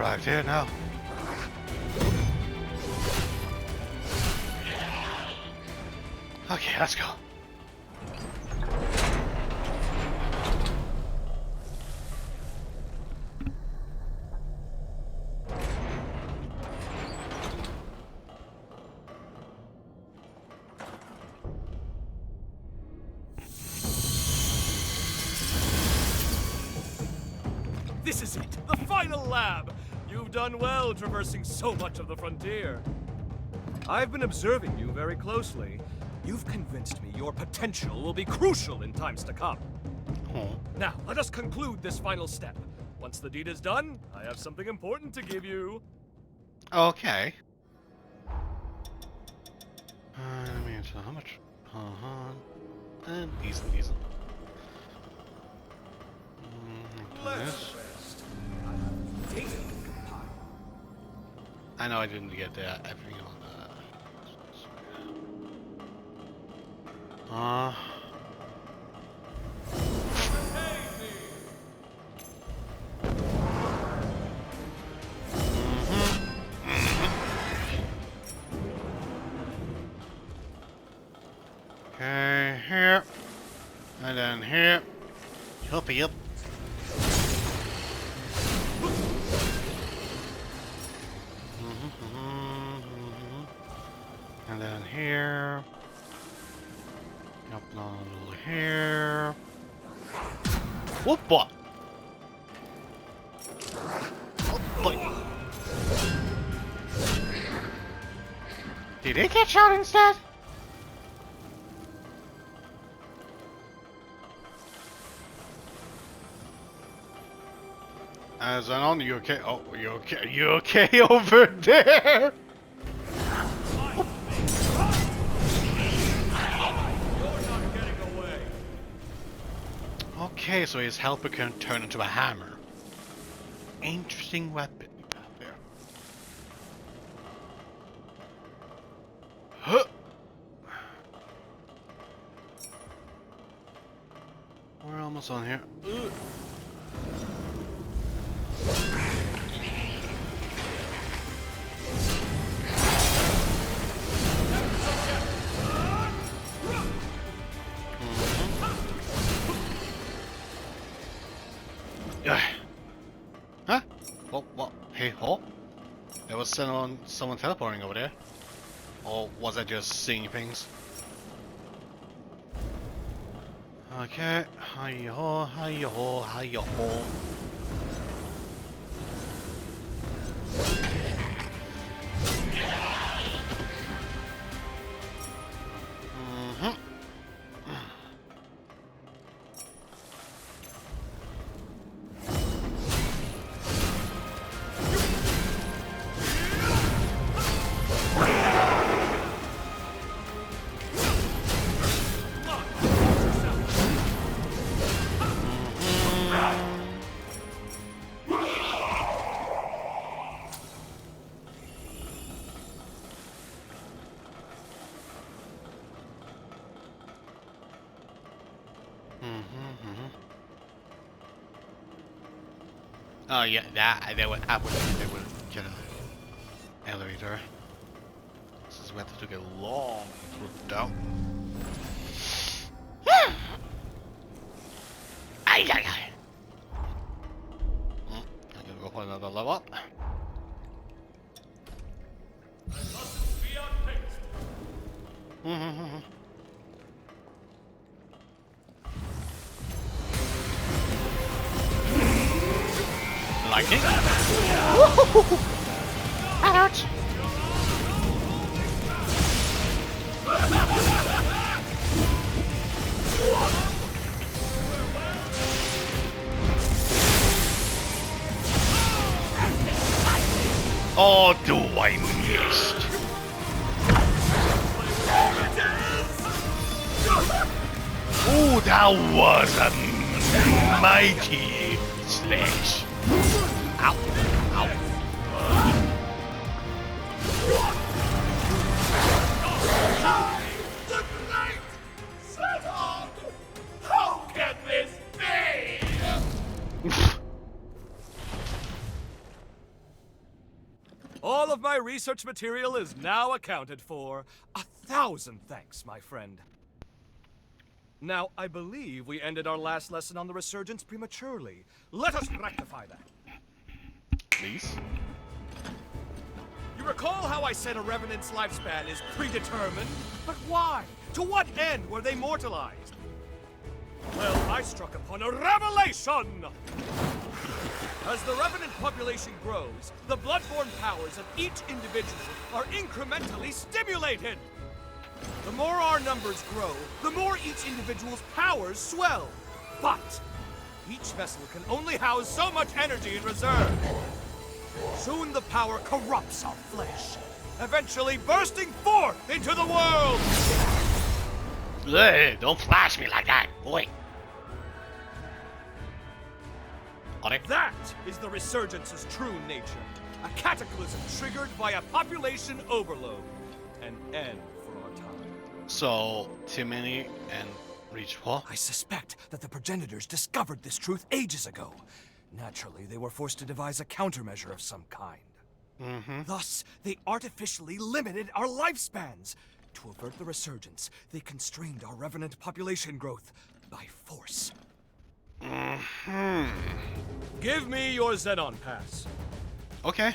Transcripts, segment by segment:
arrived here now. Okay, let's go. This is it, the final lab! You've done well traversing so much of the frontier. I've been observing you very closely. You've convinced me your potential will be crucial in times to come. Oh. Now, let us conclude this final step. Once the deed is done, I have something important to give you. Okay. I mean, so how much? And decent. Let's This. rest. I have data to compile. I know I didn't get that. Everything on the. Okay, here. And then here. Yup. And then here. Yup, no, here. Whoop, what? Did it get shot instead? Zenon, you okay? Oh, you okay? You okay over there? Okay, so his helper can turn into a hammer. Interesting weapon you got there. Huh. We're almost on here. Ugh. Huh? What? Hey, oh? There was someone teleporting over there. Or was I just seeing things? Okay. Hi-yo, hi-yo, hi-yo. Oh yeah, they would get an elevator. This is where they took a long route down. Ay. I can go for another level up. Lightning? Ouch! Oh, do I missed? Oh, that was a mighty slash. Ow. The great Zenon! How can this be? All of my research material is now accounted for. 1,000 thanks, my friend. Now, I believe we ended our last lesson on the resurgence prematurely. Let us rectify that. Please. You recall how I said a Revenant's lifespan is predetermined? But why? To what end were they mortalized? Well, I struck upon a revelation! As the Revenant population grows, the bloodborne powers of each individual are incrementally stimulated. The more our numbers grow, the more each individual's powers swell. But each vessel can only house so much energy in reserve. Soon the power corrupts our flesh, eventually bursting forth into the world! Hey, don't flash me like that, boy. That is the Resurgence's true nature. A cataclysm triggered by a population overload. An end for our time. So, too many and reach what? I suspect that the progenitors discovered this truth ages ago. Naturally, they were forced to devise a countermeasure of some kind. Thus, they artificially limited our lifespans. To avert the resurgence, they constrained our Revenant population growth by force. Give me your Zenon pass. Okay.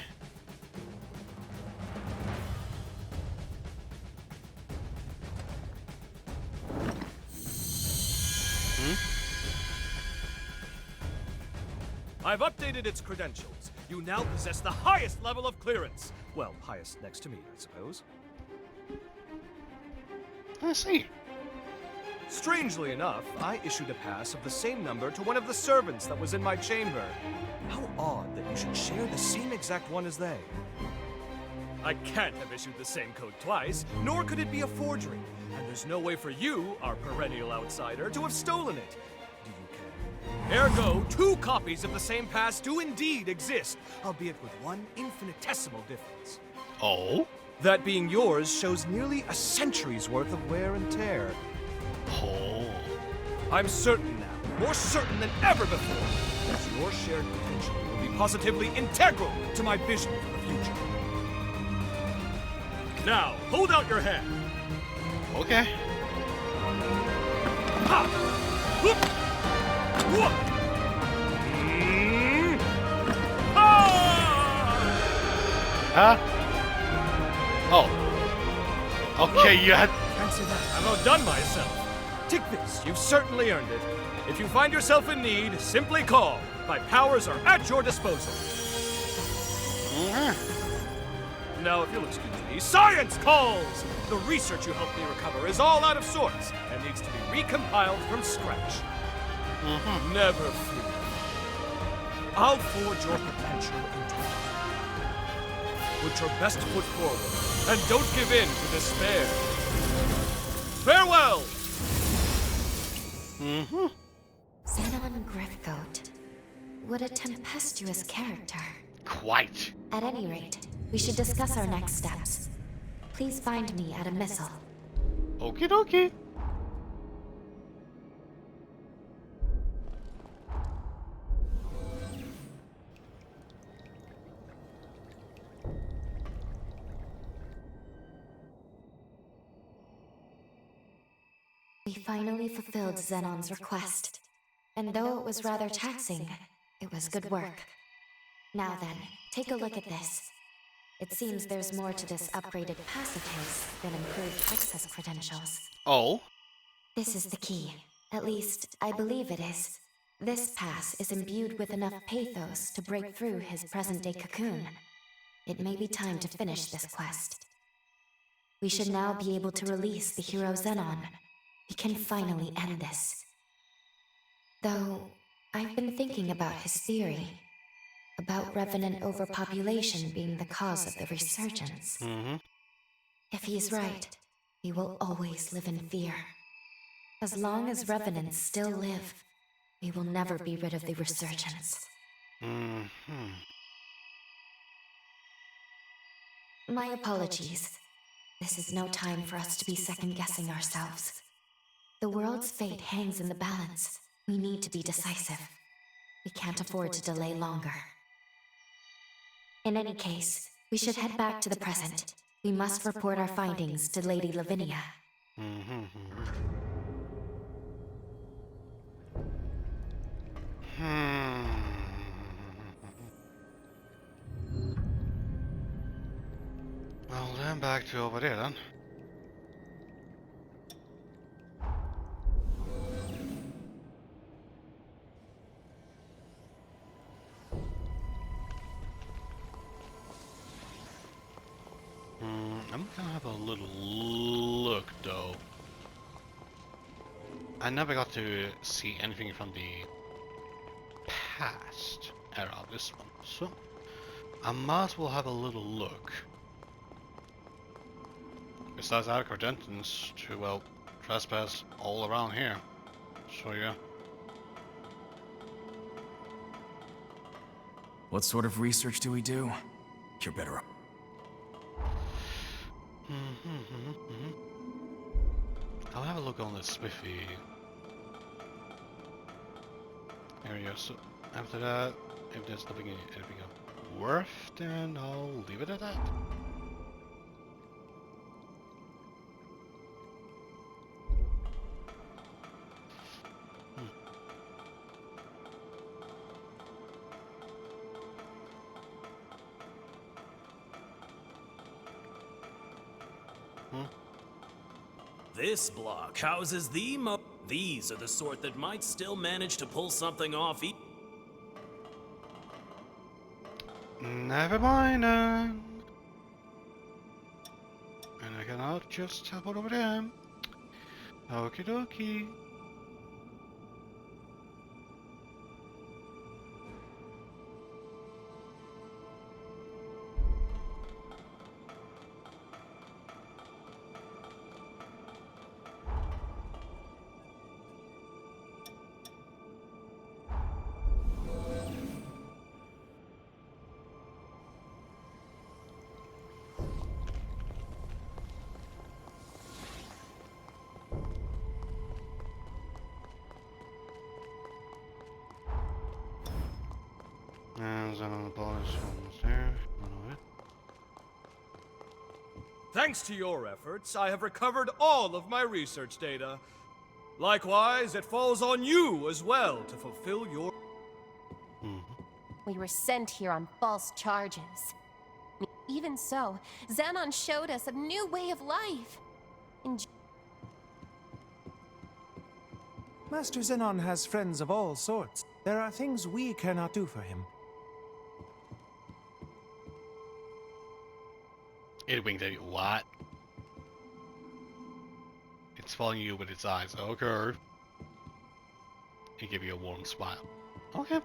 I've updated its credentials. You now possess the highest level of clearance. Well, highest next to me, I suppose. I see. Strangely enough, I issued a pass of the same number to one of the servants that was in my chamber. How odd that you should share the same exact one as they. I can't have issued the same code twice, nor could it be a forgery. And there's no way for you, our perennial outsider, to have stolen it. Do you care? Ergo, 2 copies of the same pass do indeed exist, albeit with one infinitesimal difference. Oh? That being yours shows nearly a century's worth of wear and tear. Oh. I'm certain now, more certain than ever before, that your shared potential will be positively integral to my vision for the future. Now, hold out your hand. Okay. Ha! Whoop! Whoop! Ah! Huh? Oh. Okay, you had... Fancy that. I'm outdone myself. Take this. You've certainly earned it. If you find yourself in need, simply call. My powers are at your disposal. Now, if you'll excuse me, science calls! The research you helped me recover is all out of sorts and needs to be recompiled from scratch. Never fear. I'll forge your potential into it. Put your best foot forward and don't give in to despair. Farewell! Zenon Gryfgote. What a tempestuous character. Quite. At any rate, we should discuss our next steps. Please find me at a missile. Okie dokie. We finally fulfilled Zenon's request. And though it was rather taxing, it was good work. Now then, take a look at this. It seems there's more to this upgraded pass of his than improved access credentials. Oh? This is the key. At least, I believe it is. This pass is imbued with enough pathos to break through his present-day cocoon. It may be time to finish this quest. We should now be able to release the hero Zenon. We can finally end this. Though, I've been thinking about his theory. About Revenant overpopulation being the cause of the resurgence. If he's right, we will always live in fear. As long as Revenants still live, we will never be rid of the resurgence. My apologies. This is no time for us to be second-guessing ourselves. The world's fate hangs in the balance. We need to be decisive. We can't afford to delay longer. In any case, We should head back to the present. We must report our findings to Lady Lavinia. Well, then back to over there then. I'm gonna have a little look though. I never got to see anything from the past era of this one, so I might as well have a little look. Besides adequate entrance to, well, trespass all around here. So yeah. What sort of research do we do? You're better. I'll have a look on the Swiffy area. So after that, if there's nothing anything of worth, then I'll leave it at that. This block houses These are the sort that might still manage to pull something off. Never mind then. And I cannot just teleport over there. Okie dokie. And Zenon bonus ones there. Thanks to your efforts, I have recovered all of my research data. Likewise, it falls on you as well to fulfill your... We were sent here on false charges. Even so, Zenon showed us a new way of life. Master Zenon has friends of all sorts. There are things we cannot do for him. It winked at you. What? It's following you with its eyes. Okay. It give you a warm smile. Okay.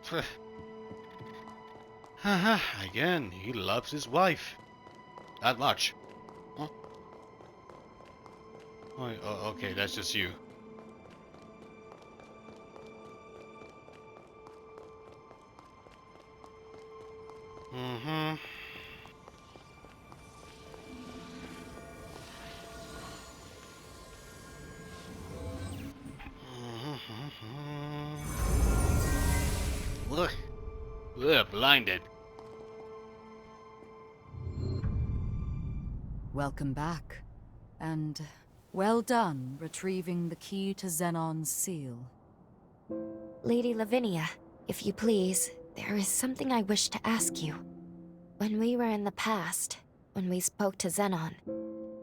Haha. Again, he loves his wife. That much. Huh? Oh, okay, that's just you. Look. We're blinded. Welcome back. And well done retrieving the key to Zenon's seal. Lady Lavinia, if you please, there is something I wish to ask you. When we were in the past, when we spoke to Zenon,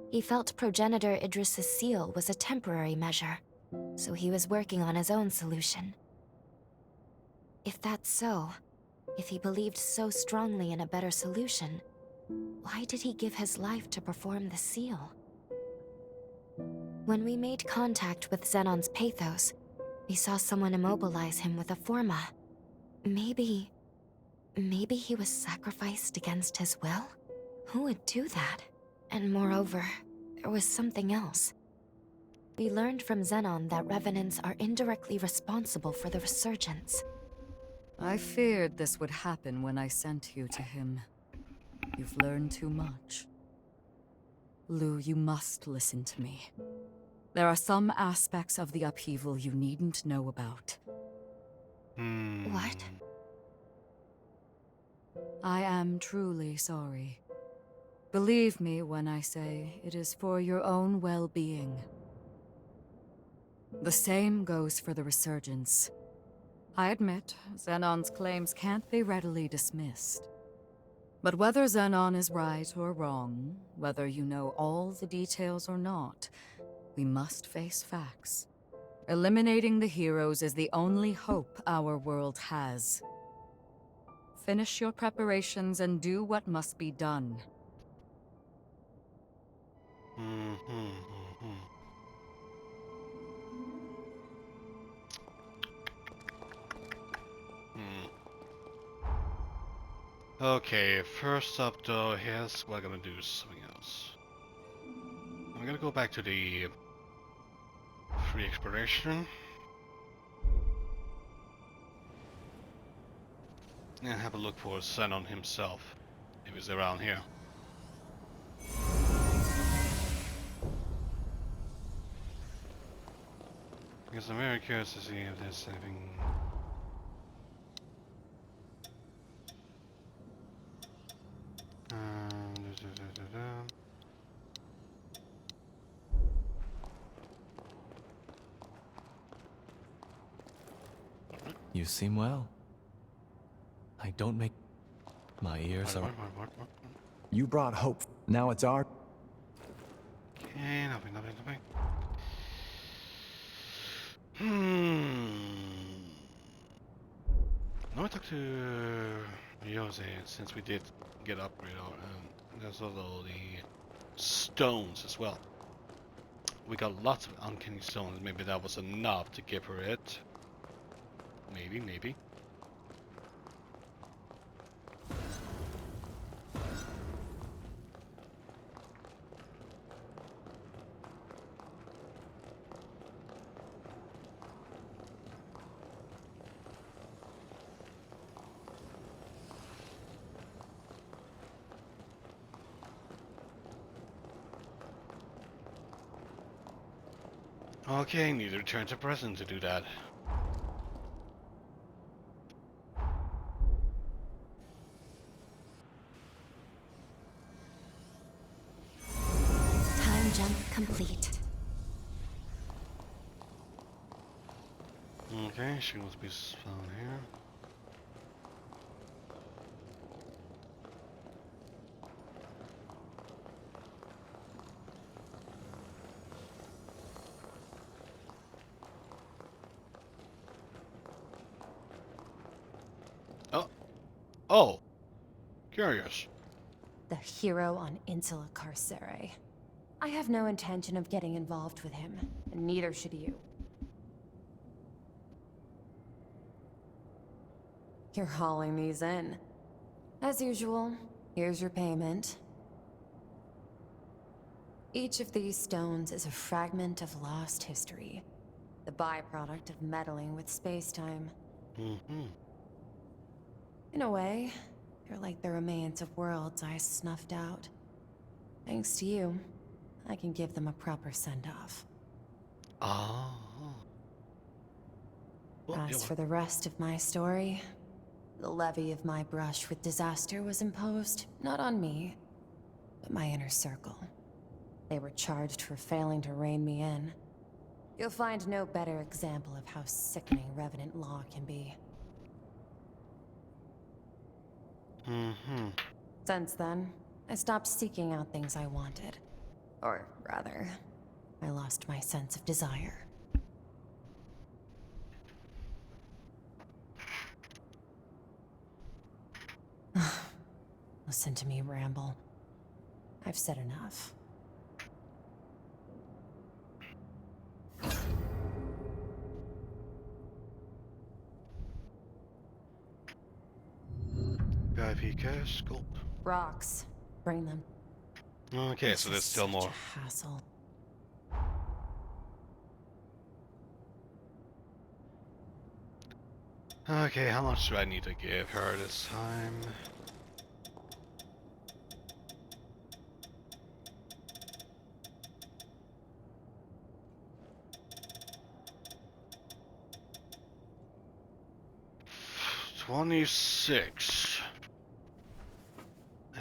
he felt progenitor Idris's seal was a temporary measure, so he was working on his own solution. If that's so, if he believed so strongly in a better solution, why did he give his life to perform the seal? When we made contact with Zenon's pathos, we saw someone immobilize him with a forma. Maybe he was sacrificed against his will? Who would do that? And moreover, there was something else. We learned from Zenon that revenants are indirectly responsible for the resurgence. I feared this would happen when I sent you to him. You've learned too much. Lou, you must listen to me. There are some aspects of the upheaval you needn't know about. What? I am truly sorry. Believe me when I say it is for your own well-being. The same goes for the Resurgence. I admit, Zenon's claims can't be readily dismissed. But whether Zenon is right or wrong, whether you know all the details or not, we must face facts. Eliminating the heroes is the only hope our world has. Finish your preparations and do what must be done. Okay, first up though, here's what I'm gonna do, something else. I'm gonna go back to the free exploration. And have a look for Zenon himself, if he's around here. Because I'm very curious to see if there's anything... You seem well. I don't make... My ears are... What? You brought hope. Now it's our... Okay, nothing. Now I talk to Jose, since we did get upgrade and there's also the stones as well. We got lots of uncanny stones, maybe that was enough to give her it. Maybe. Okay, need to return to present to do that. Time jump complete. Okay, she must be found here. Oh, curious. The hero on Insula Carcere. I have no intention of getting involved with him, and neither should you. You're hauling these in. As usual, here's your payment. Each of these stones is a fragment of lost history, the byproduct of meddling with space-time. In a way, they're like the remains of worlds I snuffed out. Thanks to you, I can give them a proper send-off. Oh. Well, As for the rest of my story, the levy of my brush with disaster was imposed, not on me, but my inner circle. They were charged for failing to rein me in. You'll find no better example of how sickening Revenant law can be. Since then, I stopped seeking out things I wanted. Or rather, I lost my sense of desire. Listen to me ramble. I've said enough. VIP cash, scope. Rocks. Bring them. Okay, This so there's is still such more. a hassle. Okay, how much do I need to give her this time? $26.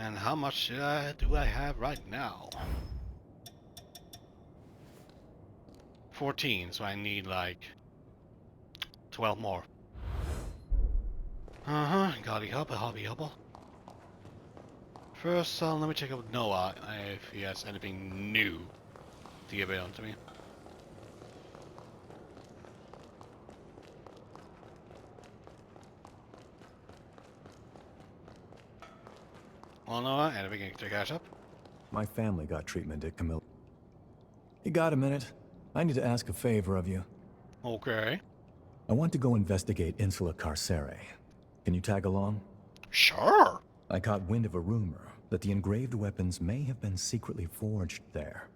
And how much do I have right now? 14, so I need like 12 more. Gotta hobby hubble. First, let me check out with Noah if he has anything new to give it on to me. Well, Noah, anything to catch up? My family got treatment at Camille. You got a minute? I need to ask a favor of you. Okay. I want to go investigate Insula Carcere. Can you tag along? Sure. I caught wind of a rumor that the engraved weapons may have been secretly forged there.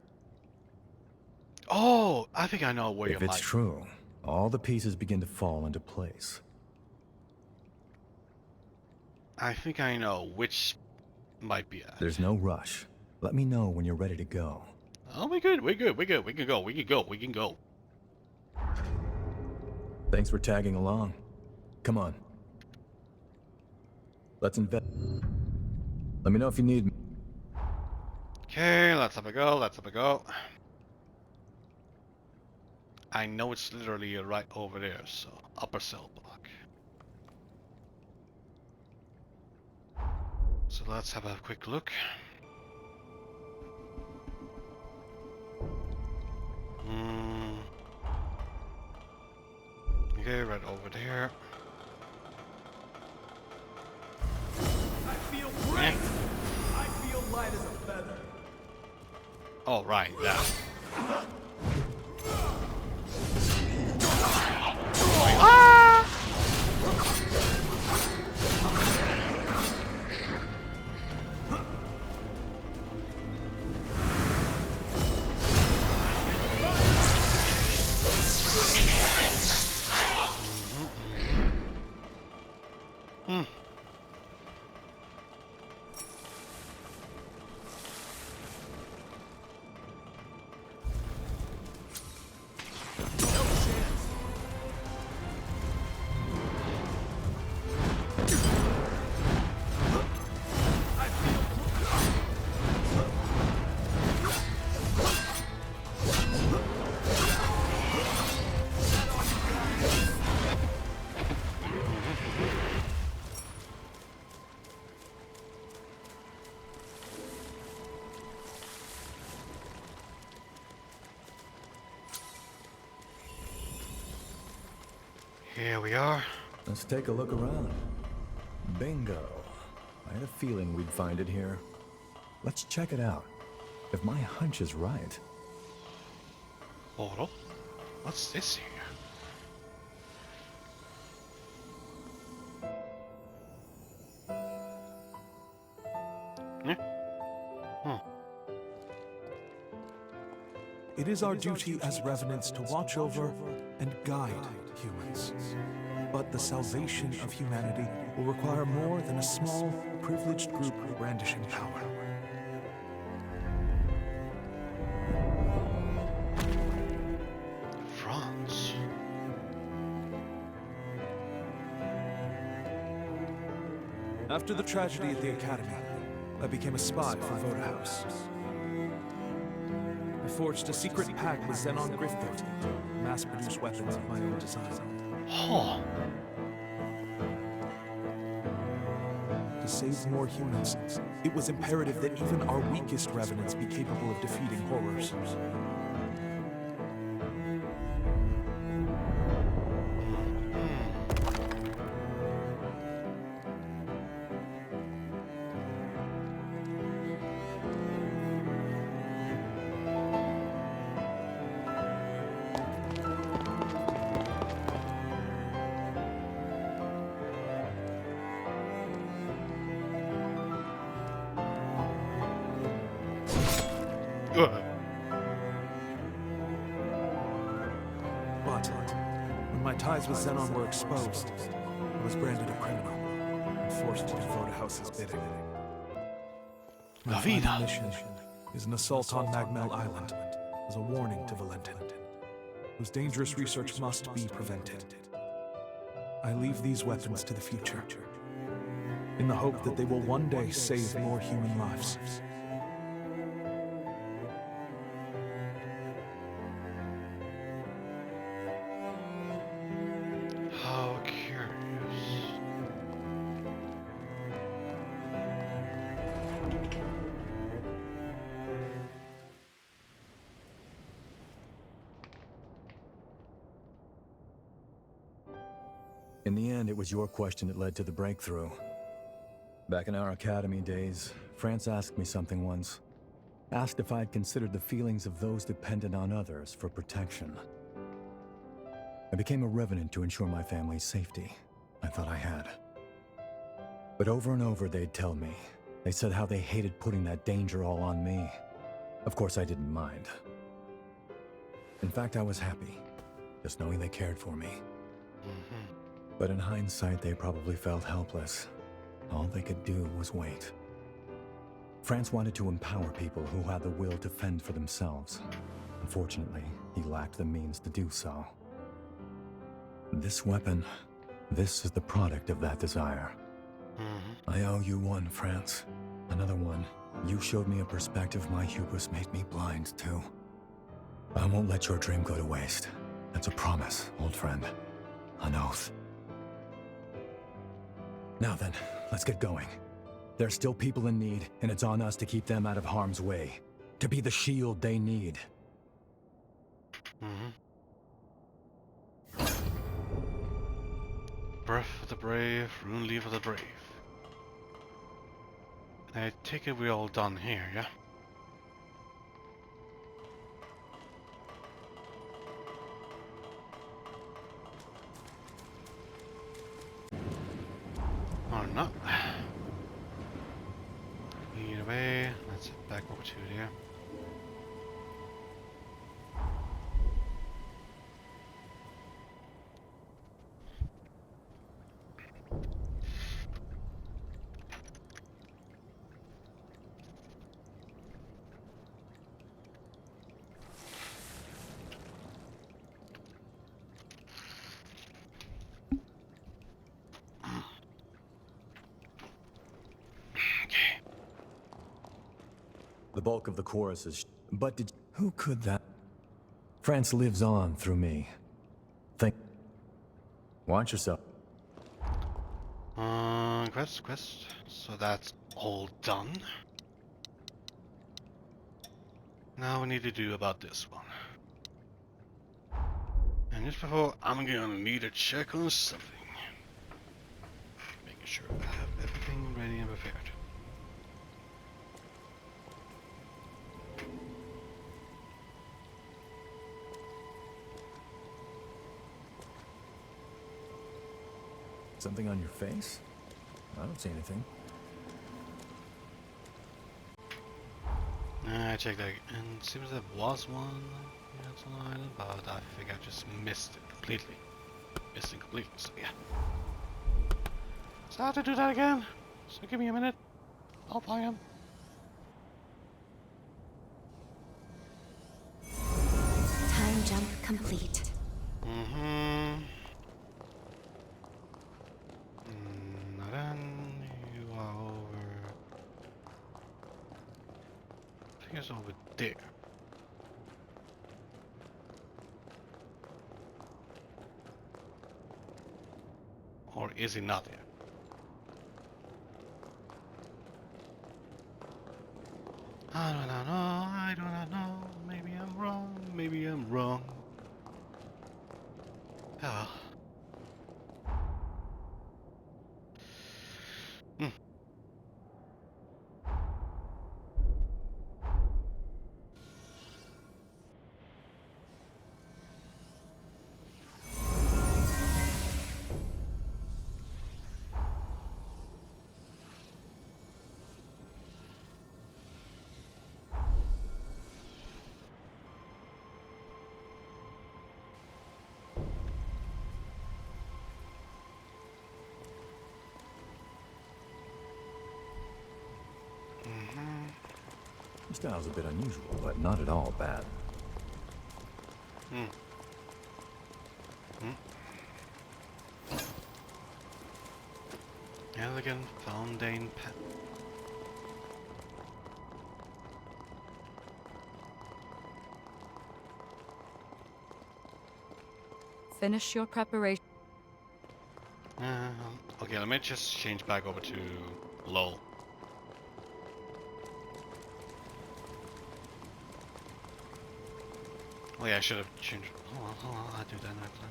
Oh, I think I know where you're If it's true, all the pieces begin to fall into place. I think I know which might be at. There's no rush. Let me know when you're ready to go. Oh, we good. We can go. Thanks for tagging along. Come on. Let's invest. Let me know if you need me. Okay, let's have a go. I know it's literally right over there, so upper cell block. So let's have a quick look. Okay, right over there. I feel great! I feel light as a feather. Oh, right, that. Here we are. Let's take a look around. Bingo. I had a feeling we'd find it here. Let's check it out. If my hunch is right. Hold up. What's this here? It is our duty as revenants to watch over and guide humans. But the salvation of humanity will require more than a small, privileged group brandishing power. France. After the tragedy at the Academy, I became a spy for Voda House. I forged a secret pact with Zenon Gryfgote to mass-produce weapons of my own design. Huh. To save more humans, it was imperative that even our weakest revenants be capable of defeating horrors. But when my ties with Zenon were exposed, I was branded a criminal and forced to do Voda House's bidding. My final mission is an assault on Magmel Island as a warning to Valentin, whose dangerous research must be prevented. I leave these weapons to the future. in the hope that they will one day save more human lives. How curious. In the end, it was your question that led to the breakthrough. Back in our academy days, France asked me something once. Asked if I'd considered the feelings of those dependent on others for protection. I became a revenant to ensure my family's safety. I thought I had. But over and over they'd tell me. They said how they hated putting that danger all on me. Of course I didn't mind. In fact, I was happy, just knowing they cared for me. But in hindsight, they probably felt helpless. All they could do was wait. France wanted to empower people who had the will to fend for themselves. Unfortunately, he lacked the means to do so. This weapon, this is the product of that desire. I owe you one, France. Another one. You showed me a perspective my hubris made me blind to. I won't let your dream go to waste. That's a promise, old friend. An oath. Now then, let's get going. There's still people in need, and it's on us to keep them out of harm's way. To be the shield they need. Breath of the brave, rune leaf of the brave. And I take it we're all done here, yeah? Or not. Either way, let's head back over to there. The bulk of the chorus is but who could that? France lives on through me. Watch yourself. Quest. So that's all done. Now we need to do about this one. And just before, I'm gonna need to check on something. Making sure I have everything ready and prepared. Something on your face? I don't see anything. I checked that, and it seems there was one that's on the island, but I think I just missed it completely. Missed it completely, so yeah. So I have to do that again. So give me a minute. I'll find him. Time jump complete. Then you are over. I think it's over there. Or is he not there? I do not know. I do not know. Maybe I'm wrong. Maybe I'm wrong. Ah. Your style's a bit unusual, but not at all bad. Elegant fountain pen. Finish your preparation. Okay, let me just change back over to low. Oh yeah, I should have changed. Hold on, I'll do that next time.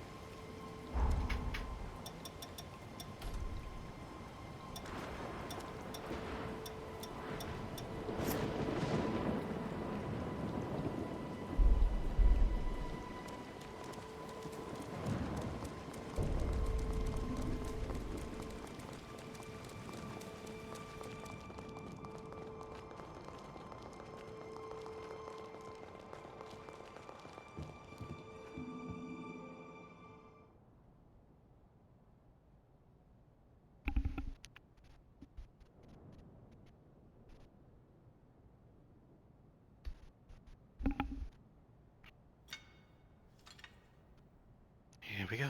Here we go.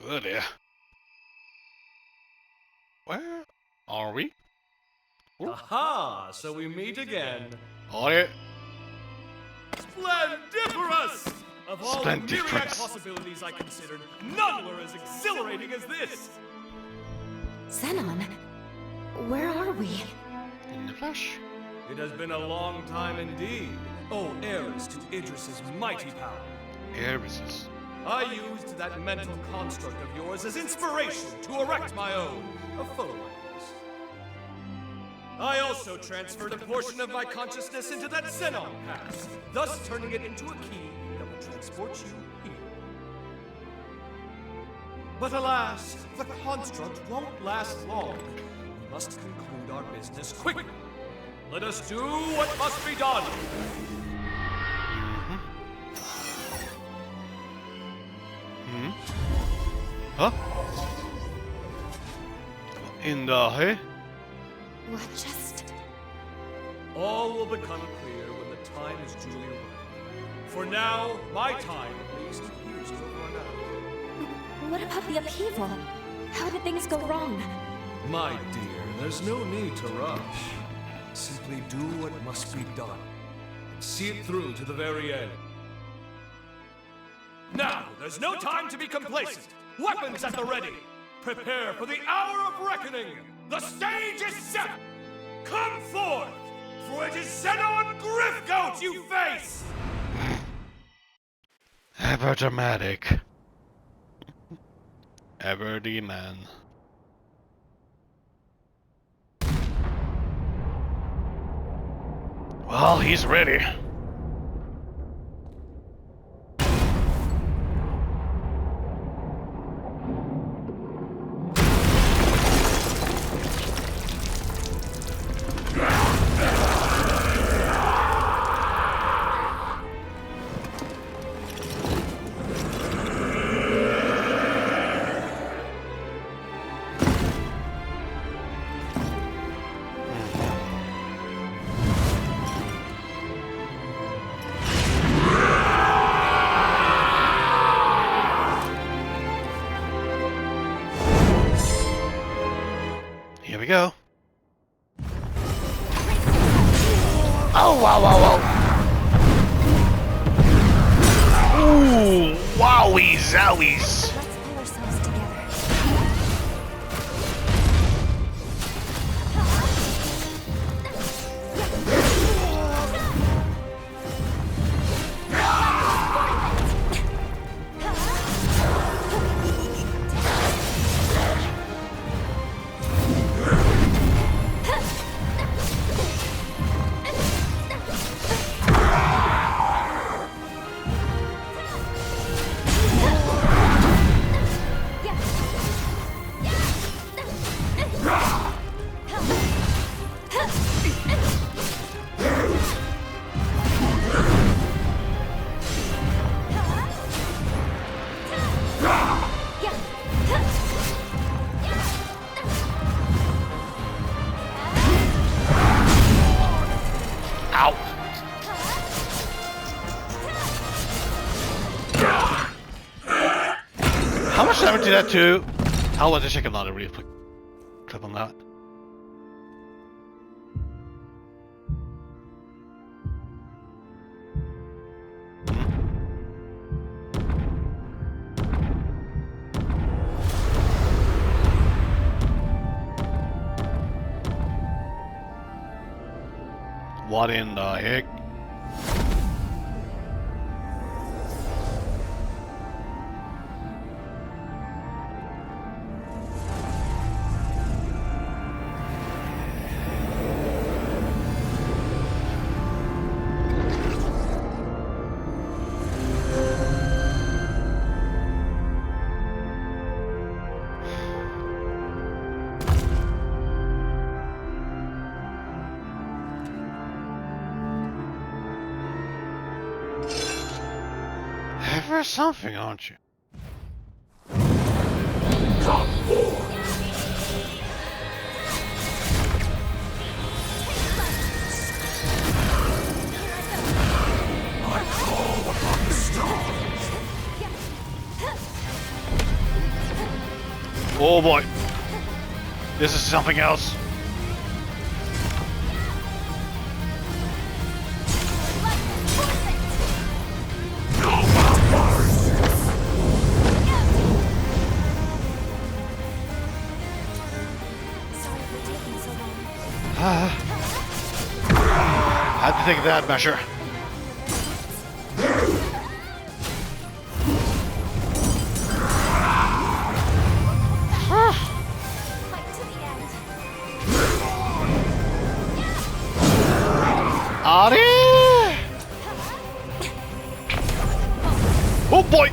Oh dear. Where are we? Aha! So we meet again. Oh yeah. Splendiferous! Of all the myriad Splendiferous. possibilities I considered, none were as exhilarating as this! Zenon, where are we? In the flesh. It has been a long time indeed. Oh, heirs to Idris's mighty power. Heiresses. I used that mental construct of yours as inspiration to erect my own, a photolens. I also transferred a portion of my consciousness into that Zenon pass, thus turning it into a key that will transport you here. But alas, the construct won't last long. We must conclude our business quickly. Let us do what must be done. Huh? In the hey? What just... All will become clear when the time is duly right. For now, my time at least appears to have run out. What about the upheaval? How did things go wrong? My dear, there's no need to rush. Simply do what must be done. And see it through to the very end. Now, there's no time to be complacent. Weapons at the ready. Prepare for the hour of reckoning. The stage is set. Come forth, for it is Zenon Gryfgote you face. Ever dramatic. Ever the man. Well, he's ready. Here we go. Oh, wow, wow, wow. Ooh, wowie zowies. Let's pull ourselves together. much damage did that too? I'll let the check another real quick clip on that. What in the heck? Ever something, aren't you? Oh boy, this is something else. Had to take that measure. Ari! Oh boy!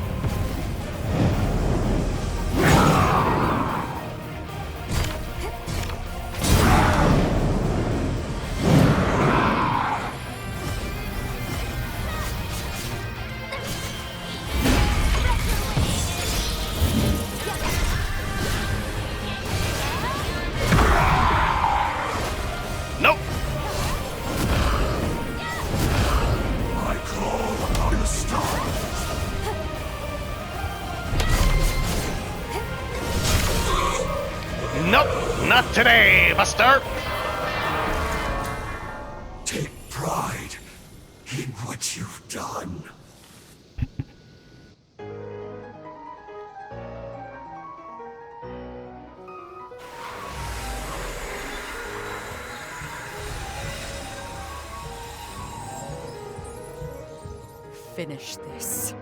Nope. I call upon the stars. Nope, not today, Buster. Take pride in what you've done. Finish this.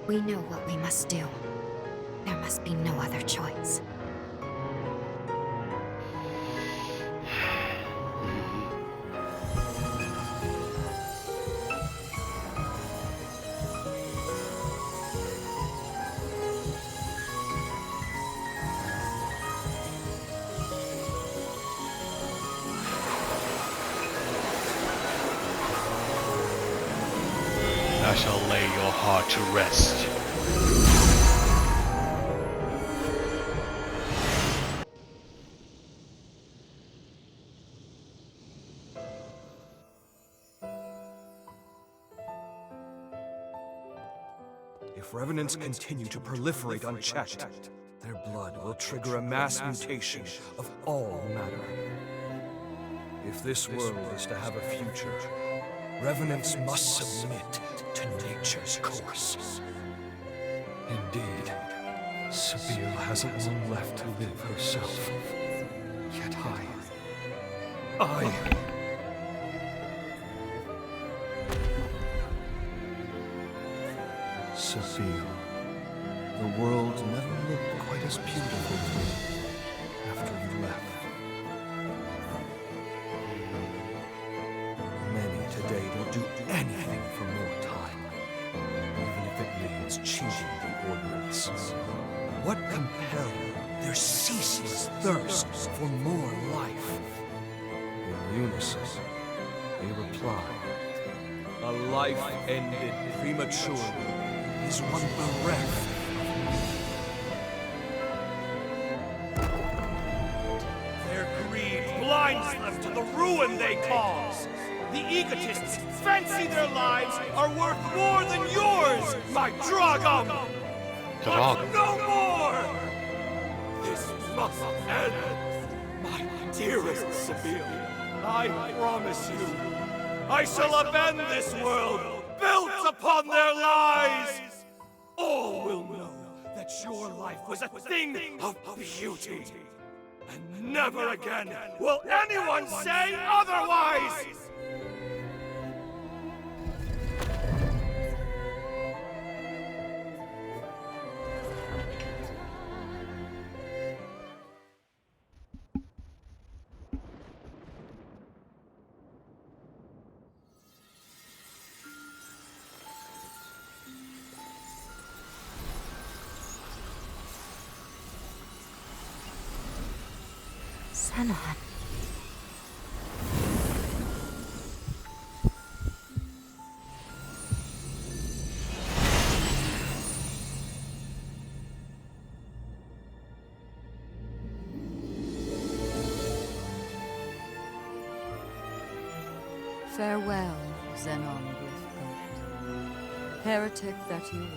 We know what we must do. There must be no other choice. I shall lay your heart to rest. If revenants continue to proliferate unchecked, their blood will trigger a mass mutation of all matter. If this world is to have a future, revenants must submit to nature's course. Indeed, Sabine hasn't long left to live herself. Yet I... Sophia, the world never looked quite as beautiful to me after you left. Many today will do anything for more time, even if it means changing the ordinance. What compelled their ceaseless thirst for more life? In unison, they reply, a life ended prematurely is one bereft. ruin they cause. The egotists fancy their lives are worth more than yours, my Dragom! But no more! This must end! My dearest Sibyl, I promise you, I shall upend this world built upon their lies! All will know that your life was a thing of beauty. And never again will anyone say otherwise! Zenon. Farewell, Zenon Gryfgote. Heretic that you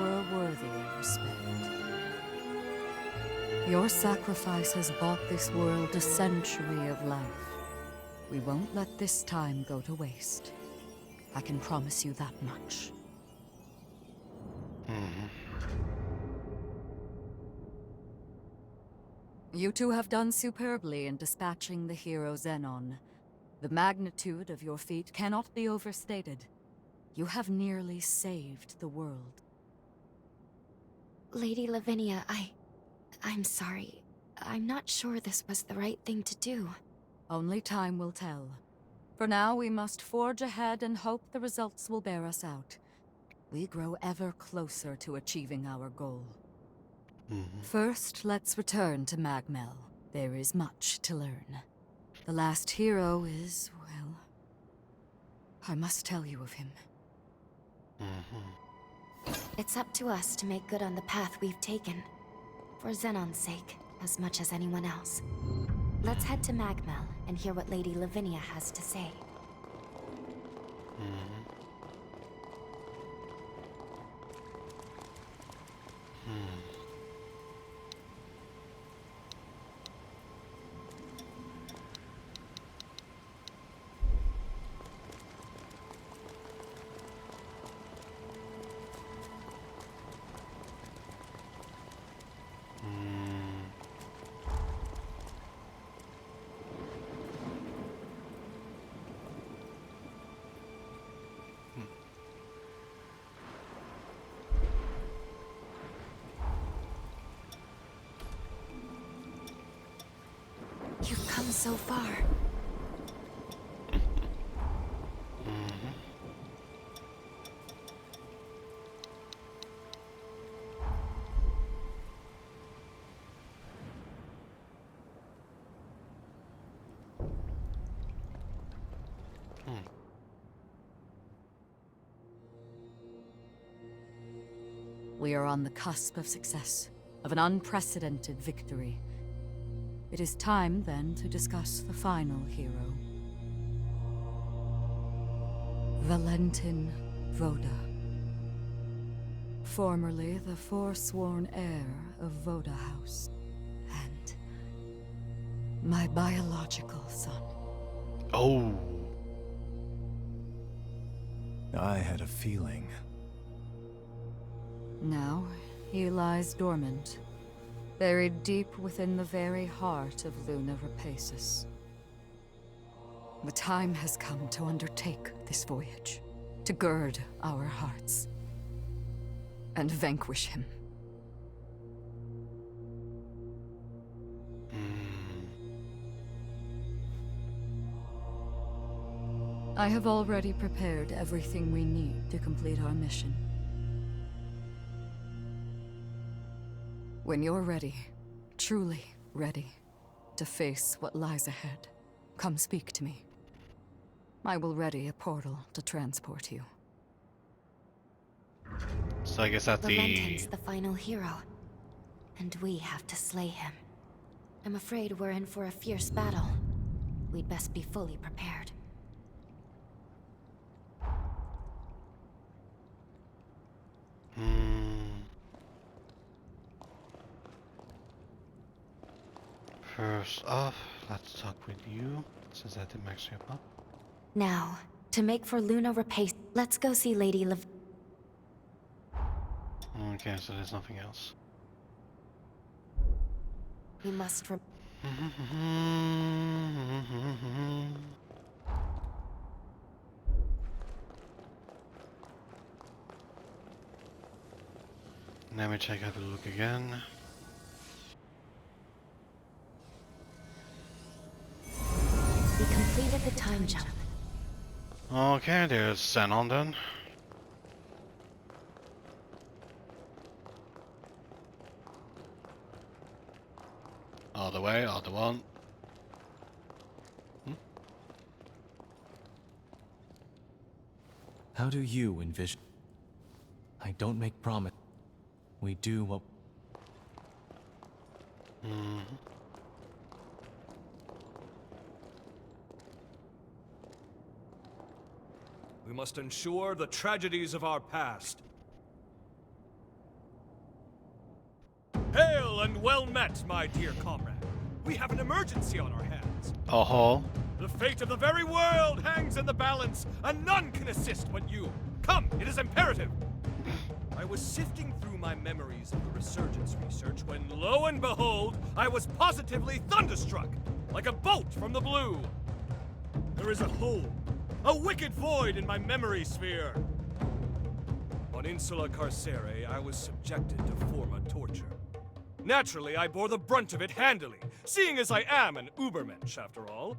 were worthy of respect. Your sacrifice has bought this world a century of life. We won't let this time go to waste. I can promise you that much. You two have done superbly in dispatching the hero Zenon. The magnitude of your feat cannot be overstated. You have nearly saved the world. Lady Lavinia, I'm sorry. I'm not sure this was the right thing to do. Only time will tell. For now, we must forge ahead and hope the results will bear us out. We grow ever closer to achieving our goal. First, let's return to Magmel. There is much to learn. The last hero is, well, I must tell you of him. It's up to us to make good on the path we've taken. For Zenon's sake, as much as anyone else. Let's head to Magmel and hear what Lady Lavinia has to say. You've come so far. We are on the cusp of success, of an unprecedented victory. It is time, then, to discuss the final hero. Valentin Voda. Formerly the forsworn heir of Voda House. And my biological son. Oh. I had a feeling. Now, he lies dormant, buried deep within the very heart of Luna Rapaces. The time has come to undertake this voyage, to gird our hearts, and vanquish him. I have already prepared everything we need to complete our mission. When you're ready, truly ready, to face what lies ahead, come speak to me. I will ready a portal to transport you. So I guess that's Valentin's the final hero, and we have to slay him. I'm afraid we're in for a fierce battle. we'd best be fully prepared. First off, let's talk with you, since that didn't max you up. Now, to make for Luna Rapace, let's go see Lady Lav. Okay, so there's nothing else. We must Let me check out the look again. We completed the time jump. Okay, there's Zenon then. All the way, all the one. How do you envision? I don't make promise. We do what... We must ensure the tragedies of our past. Hail and well met, my dear comrade. We have an emergency on our hands. Oh. The fate of the very world hangs in the balance, and none can assist but you. Come, it is imperative. I was sifting through my memories of the Resurgence research when, lo and behold, I was positively thunderstruck, like a bolt from the blue. There is a hole, a wicked void in my memory sphere. On Insula Carcere, I was subjected to forma torture. Naturally, I bore the brunt of it handily, seeing as I am an Ubermensch, after all.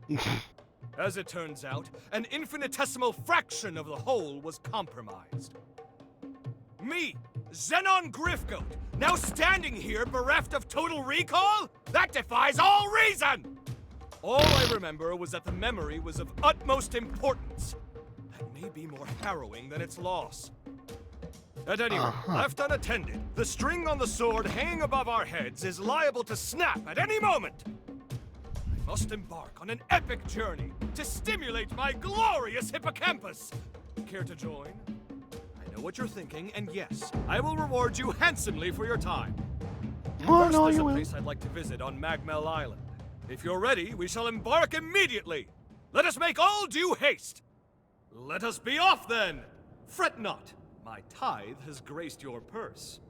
As it turns out, an infinitesimal fraction of the whole was compromised. Me, Zenon Gryfgote, now standing here bereft of total recall? That defies all reason! All I remember was that the memory was of utmost importance. That may be more harrowing than its loss. At any rate, left unattended, the string on the sword hanging above our heads is liable to snap at any moment. I must embark on an epic journey to stimulate my glorious hippocampus. Care to join? I know what you're thinking, and yes, I will reward you handsomely for your time. First, there's a place I'd like to visit on Magmel Island. If you're ready, we shall embark immediately. Let us make all due haste. Let us be off then. Fret not. My tithe has graced your purse.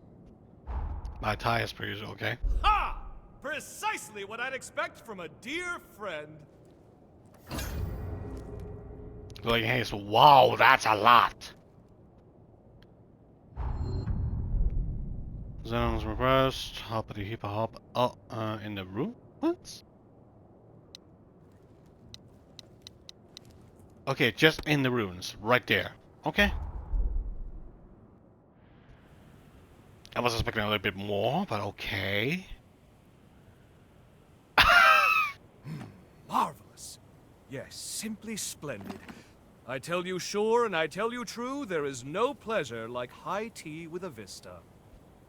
My tie is pretty okay. Ha! Precisely what I'd expect from a dear friend. Like, hey, so wow, that's a lot. Zenon's request, hoppity hip hop. Oh, in the room? What? Okay, just in the ruins, right there. Okay. I was expecting a little bit more, but okay. Marvelous. Yes, simply splendid. I tell you sure and I tell you true, there is no pleasure like high tea with a vista.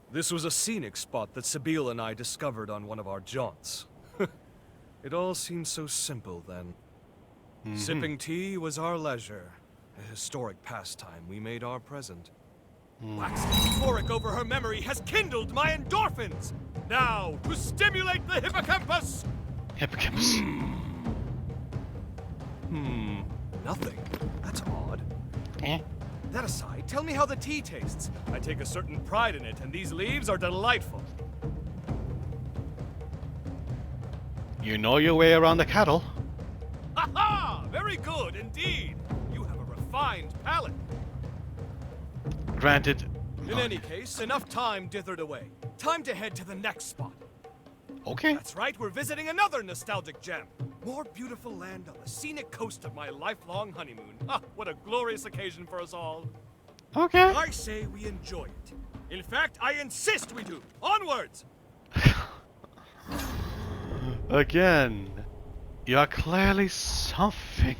This was a scenic spot that Sabine and I discovered on one of our jaunts. It all seemed so simple then. Sipping tea was our leisure, a historic pastime we made our present. Waxing euphoric over her memory has kindled my endorphins! Now, to stimulate the hippocampus! Hippocampus. Nothing. That's odd. Eh? That aside, tell me how the tea tastes. I take a certain pride in it, and these leaves are delightful. You know your way around the cattle. Ha ha! Very good indeed. You have a refined palate. Granted. In any case, enough time dithered away. Time to head to the next spot. Okay. That's right, we're visiting another nostalgic gem. More beautiful land on the scenic coast of my lifelong honeymoon. Ah, what a glorious occasion for us all. Okay. I say we enjoy it. In fact, I insist we do. Onwards! Again, you're clearly something.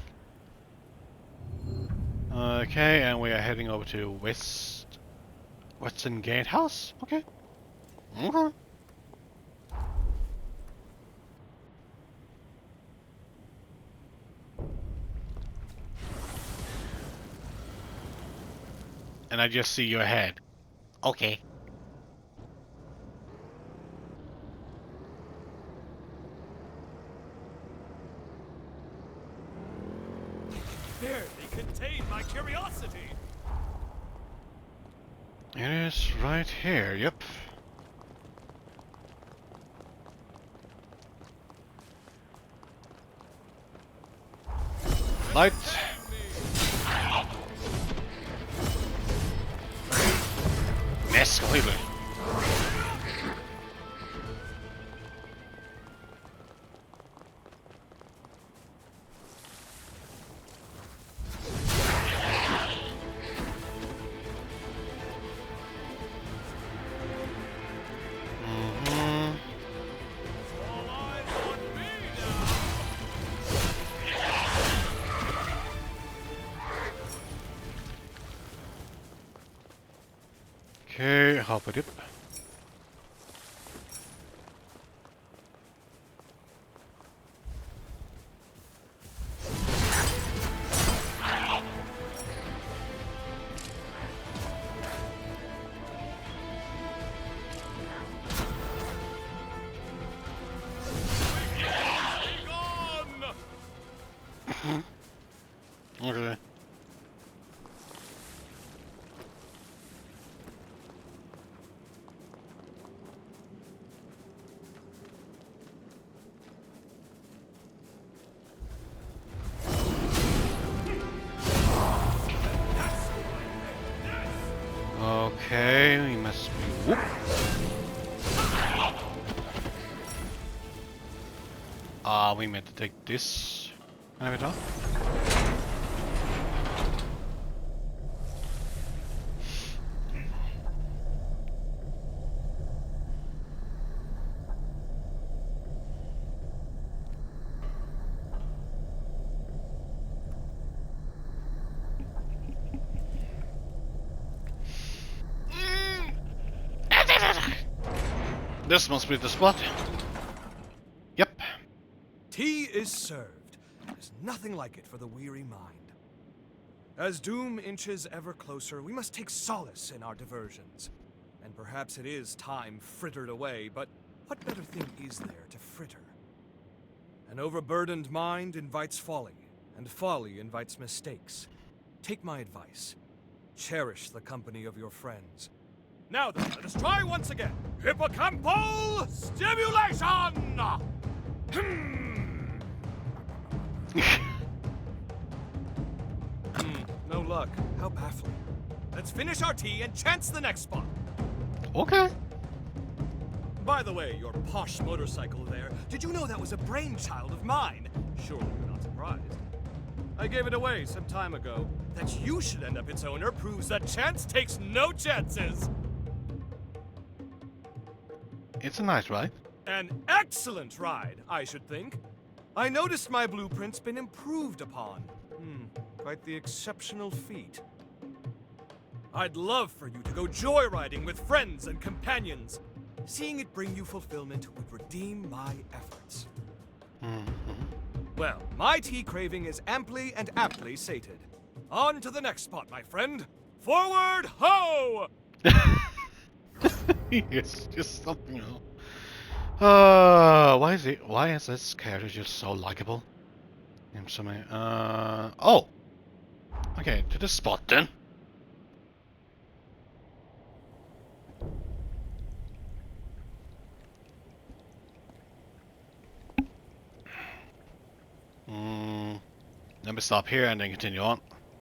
Okay, and we are heading over to Western Gatehouse. Okay. Okay. and I just see your head. Okay. Barely contain my curiosity. It is right here, yep. Light. Miss completely. Okay, hop it up. Okay. Okay, we must be. Whoop. We meant to take this. Can I have it off? This must be the spot. Yep. Tea is served. There's nothing like it for the weary mind. As doom inches ever closer, we must take solace in our diversions. And perhaps it is time frittered away, but what better thing is there to fritter? An overburdened mind invites folly, and folly invites mistakes. Take my advice. Cherish the company of your friends. Now then, let us try once again. Hippocampal stimulation! No luck. How baffling. Let's finish our tea and chance the next spot. Okay. By the way, your posh motorcycle there, did you know that was a brainchild of mine? Surely you're not surprised. I gave it away some time ago. That you should end up its owner proves that chance takes no chances. It's a nice ride. An excellent ride, I should think. I noticed my blueprint's been improved upon. Quite the exceptional feat. I'd love for you to go joyriding with friends and companions. Seeing it bring you fulfillment would redeem my efforts. Well, my tea craving is amply and aptly sated. On to the next spot, my friend. Forward, ho! It's just something else. Why is this character just so likable? In so many, oh! Okay, to the spot then. Let me stop here and then continue on.